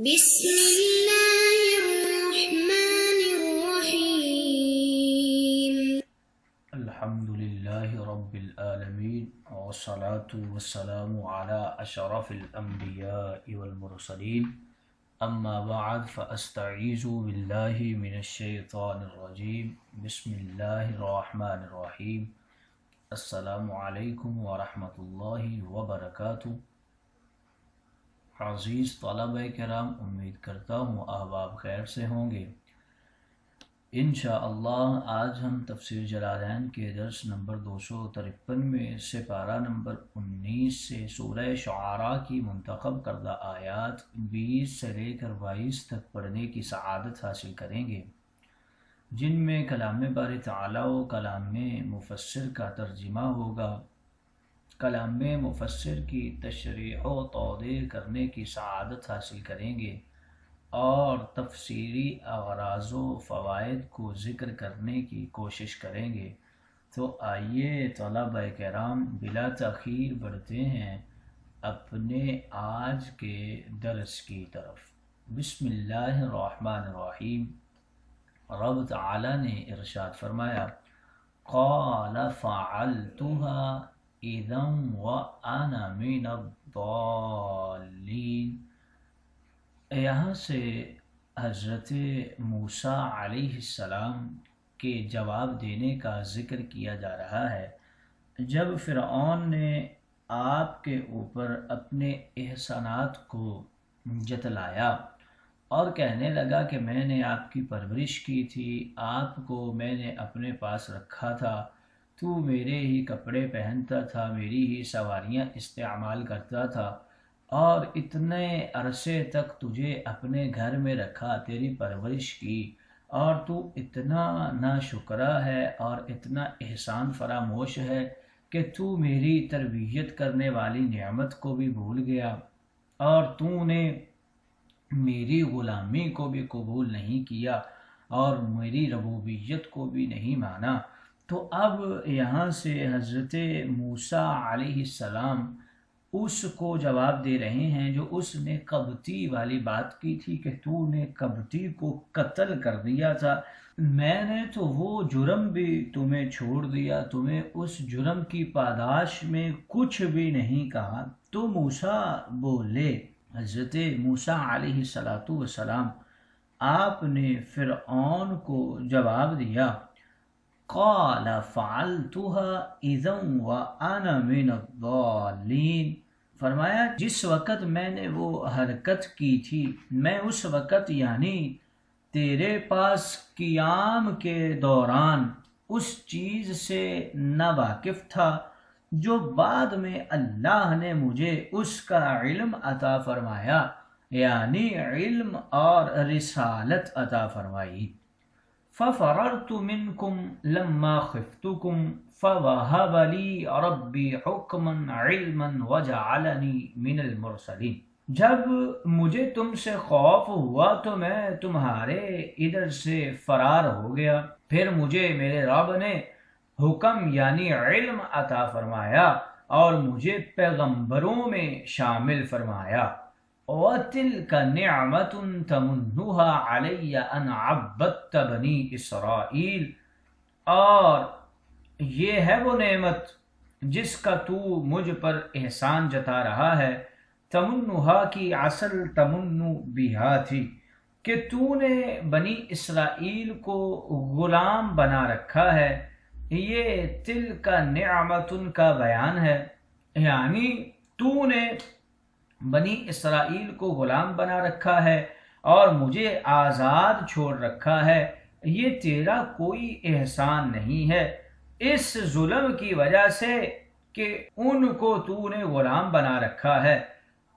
بسم الله الرحمن الرحيم. الحمد لله رب العالمين والصلاة والسلام على أشرف الأنبياء والمرسلين أما بعد فأستعيذ بالله من الشيطان الرجيم بسم الله الرحمن الرحيم السلام علیکم ورحمۃ اللہ وبرکاتہ۔ عزیز طلبہ کرام، امید کرتا ہوں احباب خیر سے ہوں گے۔ انشاءاللہ آج ہم تفسیر جلالین کے درس نمبر 253 میں سپارہ نمبر 19 سے سورہ شعراء کی منتخب کردہ آیات 20 سے لے کر 22 تک پڑھنے کی سعادت حاصل کریں گے، جن میں کلام باری تعالیٰ و کلام مفسر کا ترجمہ ہوگا۔ کلام مفسر کی تشریح و توضیح کرنے کی سعادت حاصل کریں گے اور تفسیری اغراض و فوائد کو ذکر کرنے کی کوشش کریں گے۔ تو آئیے طلبہ کرام بلا تاخیر بڑھتے ہیں اپنے آج کے درس کی طرف۔ بسم اللہ الرحمن الرحیم۔ رب تعالی نے ارشاد فرمایا، قال فعلتها اذا وانا من الضالین۔ یہاں سے حضرت موسیٰ علیہ السلام کے جواب دینے کا ذکر کیا جا رہا ہے جب فرعون نے آپ کے اوپر اپنے احسانات کو جتلایا اور کہنے لگا کہ میں نے آپ کی پرورش کی تھی، آپ کو میں نے اپنے پاس رکھا تھا، تو میرے ہی کپڑے پہنتا تھا، میری ہی سواریاں استعمال کرتا تھا، اور اتنے عرصے تک تجھے اپنے گھر میں رکھا، تیری پرورش کی، اور تو اتنا ناشکرا ہے اور اتنا احسان فراموش ہے کہ تو میری تربیت کرنے والی نعمت کو بھی بھول گیا اور تو نے میری غلامی کو بھی قبول نہیں کیا اور میری ربوبیت کو بھی نہیں مانا۔ تو اب یہاں سے حضرت موسیٰ علیہ السلام اس کو جواب دے رہے ہیں جو اس نے قبطی والی بات کی تھی کہ تو نے قبطی کو قتل کر دیا تھا، میں نے تو وہ جرم بھی تمہیں چھوڑ دیا، تمہیں اس جرم کی پاداش میں کچھ بھی نہیں کہا۔ تو موسیٰ بولے، حضرت موسیٰ علیہ السلام آپ نے فرعون کو جواب دیا، قال فعلتها اذا وانا من الضالین، فرمایا جس وقت میں نے وہ حرکت کی تھی، میں اس وقت یعنی تیرے پاس قیام کے دوران اس چیز سے ناواقف تھا جو بعد میں اللہ نے مجھے اس کا علم عطا فرمایا، یعنی علم اور رسالت عطا فرمائی۔ فَفَرَرْتُ مِنْكُمْ لَمَّا خِفْتُكُمْ فَوَهَبَ لِي رَبِّي حُكْمًا عِلْمًا وَجَعَلَنِي مِنَ الْمُرْسَلِينَ۔ جب مجھے تم سے خوف ہوا تو میں تمہارے ادھر سے فرار ہو گیا، پھر مجھے میرے رب نے حکم یعنی علم عطا فرمایا اور مجھے پیغمبروں میں شامل فرمایا۔ وَتِلْكَ نِعْمَةٌ تَمُنُّهَا عَلَيَّ أَنْ عَبَّدْتَ بَنِي اسرائیل، اور یہ ہے وہ نعمت جس کا تو مجھ پر احسان جتا رہا ہے۔ تمنّها کی اصل تمنّ بہا تھی کہ تو نے بنی اسرائیل کو غلام بنا رکھا ہے، یہ تلک نعمت کا بیان ہے، یعنی تو نے بنی اسرائیل کو غلام بنا رکھا ہے اور مجھے آزاد چھوڑ رکھا ہے، یہ تیرا کوئی احسان نہیں ہے، اس ظلم کی وجہ سے کہ ان کو تو نے غلام بنا رکھا ہے۔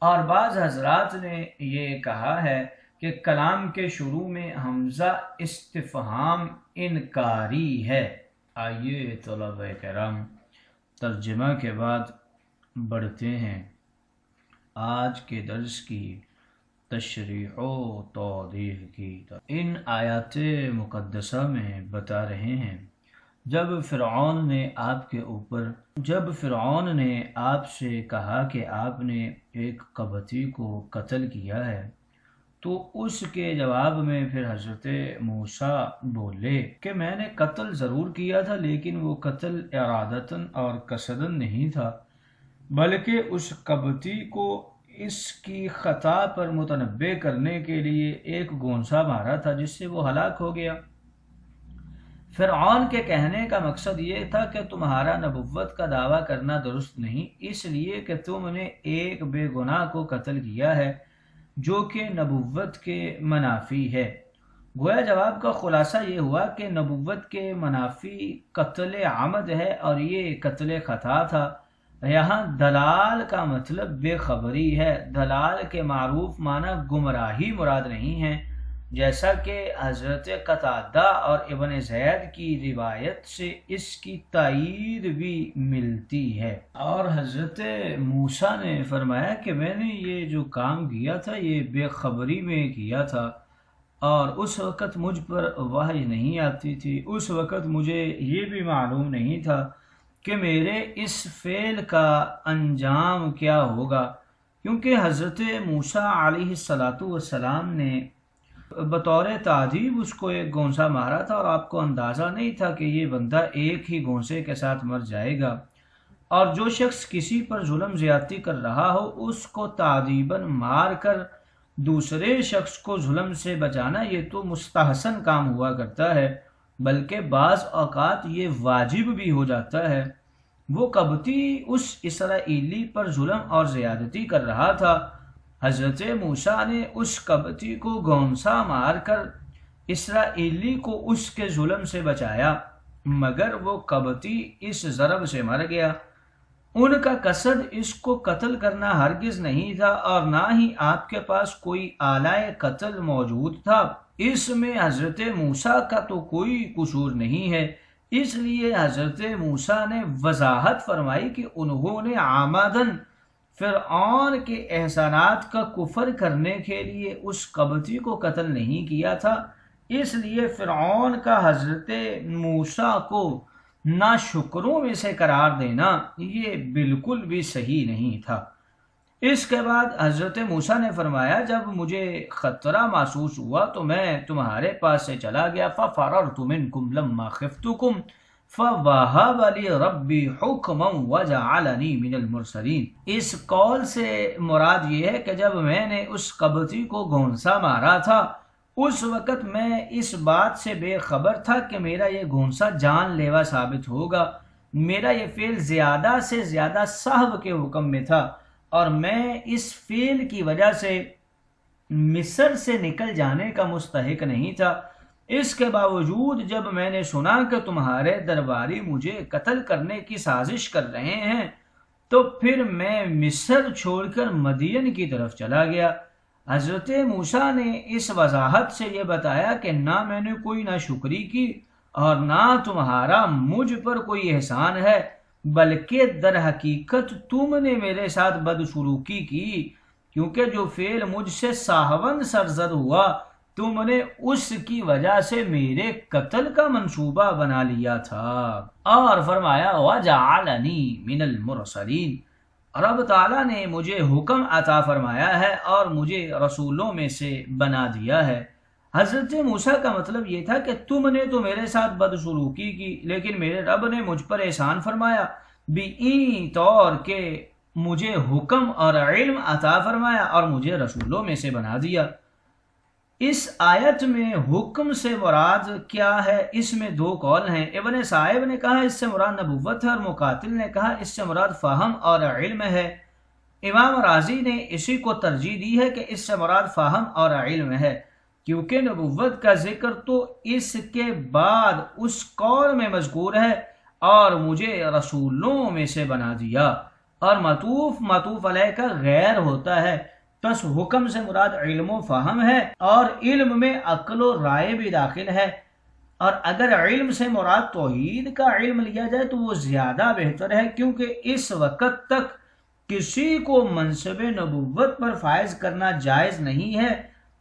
اور بعض حضرات نے یہ کہا ہے کہ کلام کے شروع میں حمزہ استفہام انکاری ہے۔ آئیے طلبہ کرام ترجمہ کے بعد بڑھتے ہیں آج کے درس کی تشریح و توضیح کی طرف۔ ان آیات مقدسہ میں بتا رہے ہیں جب فرعون نے آپ سے کہا کہ آپ نے ایک قبطی کو قتل کیا ہے تو اس کے جواب میں پھر حضرت موسیٰ بولے کہ میں نے قتل ضرور کیا تھا، لیکن وہ قتل ارادتاً اور قصداً نہیں تھا، بلکہ اس قبطی کو اس کی خطا پر متنبع کرنے کے لیے ایک گونسا مارا تھا جس سے وہ ہلاک ہو گیا۔ فرعون کے کہنے کا مقصد یہ تھا کہ تمہارا نبوت کا دعویٰ کرنا درست نہیں، اس لیے کہ تم نے ایک بے گناہ کو قتل کیا ہے جو کہ نبوت کے منافی ہے۔ گویا جواب کا خلاصہ یہ ہوا کہ نبوت کے منافی قتل عمد ہے اور یہ قتل خطا تھا۔ یہاں دلال کا مطلب بے خبری ہے۔ دلال کے معروف معنی گمراہی مراد نہیں ہے، جیسا کہ حضرت قتادہ اور ابن زید کی روایت سے اس کی تائید بھی ملتی ہے۔ اور حضرت موسیٰ نے فرمایا کہ میں نے یہ جو کام کیا تھا یہ بے خبری میں کیا تھا، اور اس وقت مجھ پر وحی نہیں آتی تھی، اس وقت مجھے یہ بھی معلوم نہیں تھا کہ میرے اس فعل کا انجام کیا ہوگا، کیونکہ حضرت موسیٰ علیہ السلام نے بطور تعذیب اس کو ایک گونسا مارا تھا، اور آپ کو اندازہ نہیں تھا کہ یہ بندہ ایک ہی گونسے کے ساتھ مر جائے گا، اور جو شخص کسی پر ظلم زیادتی کر رہا ہو اس کو تعذیباً مار کر دوسرے شخص کو ظلم سے بچانا یہ تو مستحسن کام ہوا کرتا ہے، بلکہ بعض اوقات یہ واجب بھی ہو جاتا ہے۔ وہ قبطی اس اسرائیلی پر ظلم اور زیادتی کر رہا تھا۔ حضرت موسیٰ نے اس قبطی کو گونسا مار کر اسرائیلی کو اس کے ظلم سے بچایا، مگر وہ قبطی اس ضرب سے مر گیا۔ ان کا قصد اس کو قتل کرنا ہرگز نہیں تھا، اور نہ ہی آپ کے پاس کوئی آلہ قتل موجود تھا۔ اس میں حضرت موسیٰ کا تو کوئی قصور نہیں ہے، اس لیے حضرت موسیٰ نے وضاحت فرمائی کہ انہوں نے عمداً فرعون کے احسانات کا کفر کرنے کے لیے اس قبطی کو قتل نہیں کیا تھا، اس لیے فرعون کا حضرت موسیٰ کو ناشکروں میں سے قرار دینا یہ بالکل بھی صحیح نہیں تھا۔ اس کے بعد حضرت موسیٰ نے فرمایا جب مجھے خطرہ محسوس ہوا تو میں تمہارے پاس سے چلا گیا، فَفَرَرْتُ مِنْكُمْ لَمَّا خِفْتُكُمْ فَوَهَبَ لِي رَبِّي حُكْمًا وَجَعَلَنِي مِنَ الْمُرْسَلِينَ۔ اس قول سے مراد یہ ہے کہ جب میں نے اس قبطی کو گونسا مارا تھا اس وقت میں اس بات سے بے خبر تھا کہ میرا یہ گونسا جان لیوا ثابت ہوگا۔ میرا یہ فعل زیادہ سے زیادہ صاحب کے حکم میں تھا، اور میں اس فعل کی وجہ سے مصر سے نکل جانے کا مستحق نہیں تھا۔ اس کے باوجود جب میں نے سنا کہ تمہارے درباری مجھے قتل کرنے کی سازش کر رہے ہیں تو پھر میں مصر چھوڑ کر مدین کی طرف چلا گیا۔ حضرت موسیٰ نے اس وضاحت سے یہ بتایا کہ نہ میں نے کوئی ناشکری کی اور نہ تمہارا مجھ پر کوئی احسان ہے، بلکہ در حقیقت تم نے میرے ساتھ بدسلوکی کی، کیونکہ جو فعل مجھ سے ساہون سرزد ہوا تم نے اس کی وجہ سے میرے قتل کا منصوبہ بنا لیا تھا۔ اور فرمایا وَجَعَلَنِي مِنَ الْمُرْسَلِينَ، رب تعالیٰ نے مجھے حکم عطا فرمایا ہے اور مجھے رسولوں میں سے بنا دیا ہے۔ حضرت موسیٰ کا مطلب یہ تھا کہ تم نے تو میرے ساتھ بدسلوکی کی، لیکن میرے رب نے مجھ پر احسان فرمایا بِإِن طور کہ مجھے حکم اور علم عطا فرمایا اور مجھے رسولوں میں سے بنا دیا۔ اس آیت میں حکم سے مراد کیا ہے؟ اس میں دو قول ہیں۔ ابن صاحب نے کہا اس سے مراد نبوت ہے، اور مقاتل نے کہا اس سے مراد فہم اور علم ہے۔ امام راضی نے اسی کو ترجیح دی ہے کہ اس سے مراد فہم اور علم ہے، کیونکہ نبوت کا ذکر تو اس کے بعد اس قول میں مذکور ہے اور مجھے رسولوں میں سے بنا دیا، اور معطوف علیہ کا غیر ہوتا ہے، پس حکم سے مراد علم و فہم ہے، اور علم میں عقل و رائے بھی داخل ہے، اور اگر علم سے مراد توحید کا علم لیا جائے تو وہ زیادہ بہتر ہے، کیونکہ اس وقت تک کسی کو منصب نبوت پر فائز کرنا جائز نہیں ہے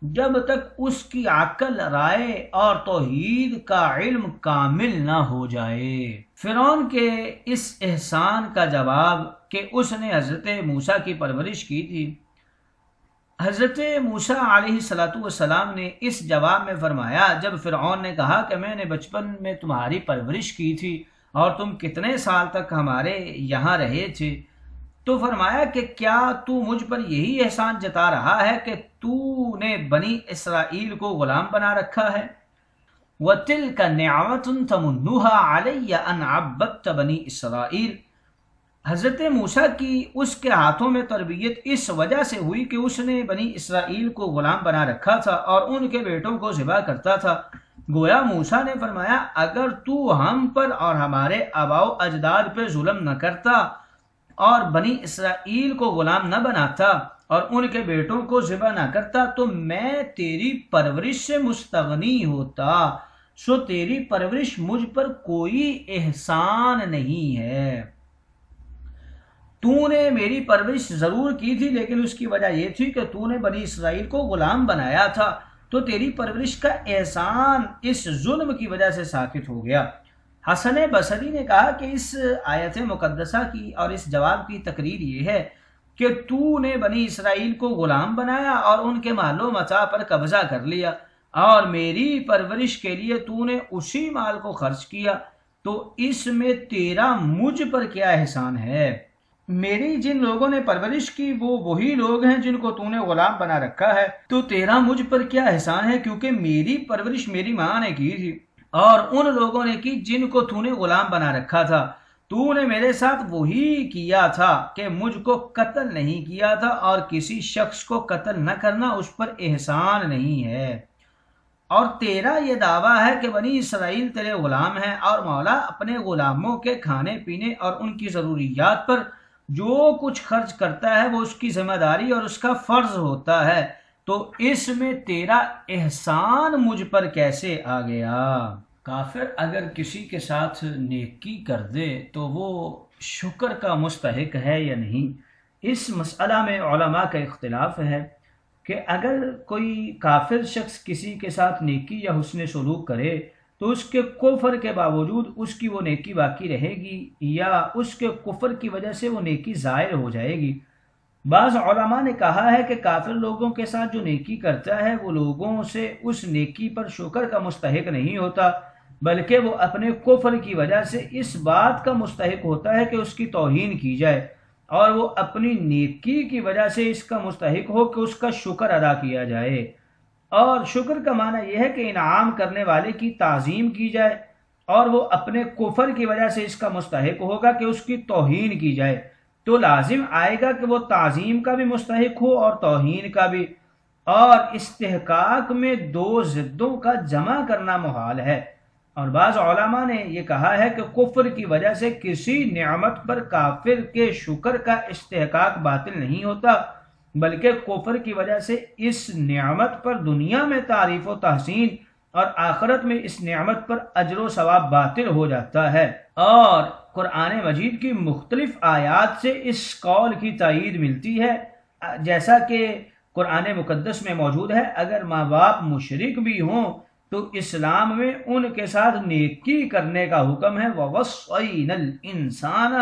جب تک اس کی عقل، رائے اور توحید کا علم کامل نہ ہو جائے۔ فرعون کے اس احسان کا جواب کہ اس نے حضرت موسیٰ کی پرورش کی تھی حضرت موسیٰ علیہ السلام نے اس جواب میں فرمایا، جب فرعون نے کہا کہ میں نے بچپن میں تمہاری پرورش کی تھی اور تم کتنے سال تک ہمارے یہاں رہے تھے، تو فرمایا کہ کیا تو مجھ پر یہی احسان جتا رہا ہے کہ تو نے بنی اسرائیل کو غلام بنا رکھا ہے؟ وَتِلْكَ نِعْمَةٌ تَمُنُّهَا عَلَيَّ أَنْ عَبَّدْتَ بَنِي اسرائیل۔ حضرت موسیٰ کی اس کے ہاتھوں میں تربیت اس وجہ سے ہوئی کہ اس نے بنی اسرائیل کو غلام بنا رکھا تھا اور ان کے بیٹوں کو ذبح کرتا تھا۔ گویا موسیٰ نے فرمایا، اگر تو ہم پر اور ہمارے آباء و اجداد پہ ظلم نہ کرتا اور بنی اسرائیل کو غلام نہ بناتا اور ان کے بیٹوں کو ذبح نہ کرتا تو میں تیری پرورش سے مستغنی ہوتا، سو تیری پرورش مجھ پر کوئی احسان نہیں ہے۔ تو نے میری پرورش ضرور کی تھی، لیکن اس کی وجہ یہ تھی کہ تو نے بنی اسرائیل کو غلام بنایا تھا، تو تیری پرورش کا احسان اس ظلم کی وجہ سے ساقط ہو گیا۔ حسن بصری نے کہا کہ اس آیت مقدسہ کی اور اس جواب کی تقریر یہ ہے کہ تو نے بنی اسرائیل کو غلام بنایا اور ان کے مال و متاع پر قبضہ کر لیا، اور میری پرورش کے لیے تو نے اسی مال کو خرچ کیا، تو اس میں تیرا مجھ پر کیا احسان ہے؟ میری جن لوگوں نے پرورش کی وہ وہی لوگ ہیں جن کو تو نے غلام بنا رکھا ہے، تو تیرا مجھ پر کیا احسان ہے؟ کیونکہ میری پرورش میری ماں نے کی تھی اور ان لوگوں نے کی جن کو تو نے غلام بنا رکھا تھا۔ تو نے میرے ساتھ وہی کیا تھا کہ مجھ کو قتل نہیں کیا تھا، اور کسی شخص کو قتل نہ کرنا اس پر احسان نہیں ہے۔ اور تیرا یہ دعویٰ ہے کہ بنی اسرائیل تیرے غلام ہیں اور مولا اپنے غلاموں کے کھانے پینے اور ان کی ضروریات پر جو کچھ خرچ کرتا ہے وہ اس کی ذمہ داری اور اس کا فرض ہوتا ہے، تو اس میں تیرا احسان مجھ پر کیسے آ گیا؟ کافر اگر کسی کے ساتھ نیکی کر دے تو وہ شکر کا مستحق ہے یا نہیں، اس مسئلہ میں علماء کا اختلاف ہے کہ اگر کوئی کافر شخص کسی کے ساتھ نیکی یا حسن سلوک کرے تو اس کے کفر کے باوجود اس کی وہ نیکی باقی رہے گی یا اس کے کفر کی وجہ سے وہ نیکی زائل ہو جائے گی۔ بعض علماء نے کہا ہے کہ کافر لوگوں کے ساتھ جو نیکی کرتا ہے وہ لوگوں سے اس نیکی پر شکر کا مستحق نہیں ہوتا، بلکہ وہ اپنے کفر کی وجہ سے اس بات کا مستحق ہوتا ہے کہ اس کی توہین کی جائے، اور وہ اپنی نیکی کی وجہ سے اس کا مستحق ہو کہ اس کا شکر ادا کیا جائے۔ اور شکر کا معنی یہ ہے کہ انعام کرنے والے کی تعظیم کی جائے، اور وہ اپنے کفر کی وجہ سے اس کا مستحق ہوگا کہ اس کی توہین کی جائے، تو لازم آئے گا کہ وہ تعظیم کا بھی مستحق ہو اور توہین کا بھی، اور استحقاق میں دو ضدوں کا جمع کرنا محال ہے۔ اور بعض علماء نے یہ کہا ہے کہ کفر کی وجہ سے کسی نعمت پر کافر کے شکر کا استحقاق باطل نہیں ہوتا، بلکہ کفر کی وجہ سے اس نعمت پر دنیا میں تعریف و تحسین اور آخرت میں اس نعمت پر اجر و ثواب باطل ہو جاتا ہے۔ اور قرآن مجید کی مختلف آیات سے اس قول کی تائید ملتی ہے، جیسا کہ قرآن مقدس میں موجود ہے، اگر ماں باپ مشرک بھی ہوں تو اسلام میں ان کے ساتھ نیکی کرنے کا حکم ہے۔ وَوَصَّيْنَا الْإِنسَانَ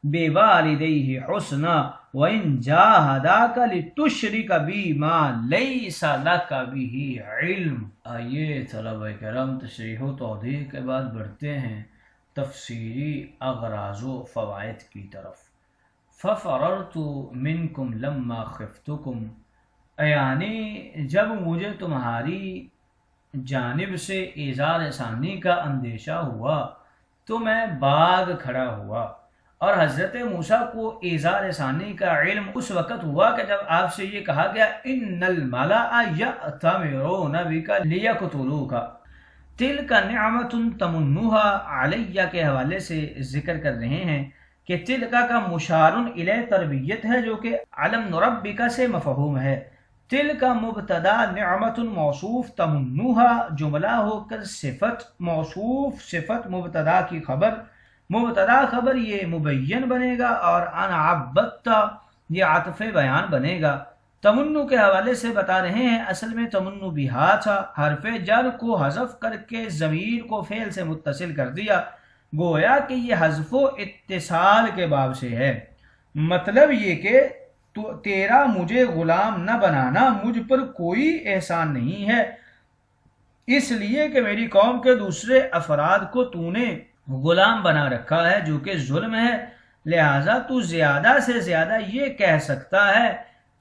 بِوَالِدَيْهِ حُسْنًا وَإِنْ جَاهَدَاكَ لِتُشْرِكَ بِي مَا لَيْسَ لَكَ بِهِ عِلْمٌ۔ آئیے طلبہ کرام تشریح و توضیح کے بعد بڑھتے ہیں تفسیری اغراض و فوائد کی طرف۔ فَفَرَرْتُ مِنْكُمْ لَمَّا خِفْتُكُمْ، یعنی جب مجھے تمہاری جانب سے ایذا رسانی کا اندیشہ ہوا تو میں بھاگ کھڑا ہوا۔ اور حضرت موسیٰ کو ایذا رسانی کا علم اس وقت ہوا کہ جب آپ سے یہ کہا گیا ان الملأ یأتمرون بک لیقتلوک، تلک نعمت تمنها علیہ کے حوالے سے ذکر کر رہے ہیں کہ تلکا کا مشار الیہ تربیت ہے جو کہ علم نربک سے مفہوم ہے۔ تل کا مبتدا نعمت موصوف تمنوها جملہ ہو کر صفت موصوف صفت مبتدا کی خبر، مبتدا خبر یہ مبین بنے گا، اور ان عبدت یہ عطف بیان بنے گا۔ تمنو کے حوالے سے بتا رہے ہیں اصل میں تمنو بہا تھا، حرف جر کو حذف کر کے ضمیر کو فعل سے متصل کر دیا، گویا کہ یہ حذف و اتصال کے باب سے ہے۔ مطلب یہ کہ تو تیرا مجھے غلام نہ بنانا مجھ پر کوئی احسان نہیں ہے، اس لیے کہ میری قوم کے دوسرے افراد کو تو نے غلام بنا رکھا ہے، جو کہ ظلم ہے، لہذا تو زیادہ سے زیادہ یہ کہہ سکتا ہے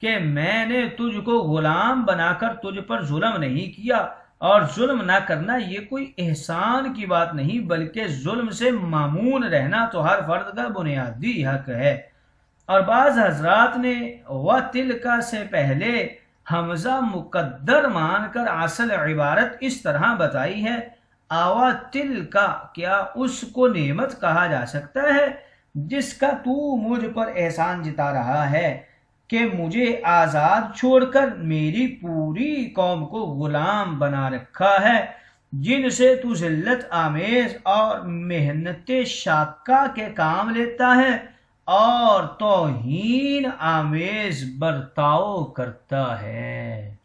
کہ میں نے تجھ کو غلام بنا کر تجھ پر ظلم نہیں کیا، اور ظلم نہ کرنا یہ کوئی احسان کی بات نہیں بلکہ ظلم سے معمون رہنا تو ہر فرد کا بنیادی حق ہے۔ اور بعض حضرات نے وَتِلْكَ سے پہلے حمزہ مقدر مان کر اصل عبارت اس طرح بتائی ہے، آوا تل کا، کیا اس کو نعمت کہا جا سکتا ہے جس کا تو مجھ پر احسان جتا رہا ہے کہ مجھے آزاد چھوڑ کر میری پوری قوم کو غلام بنا رکھا ہے، جن سے تو ذلت آمیز اور محنت شاقہ کے کام لیتا ہے اور توہین آمیز برتاؤ کرتا ہے۔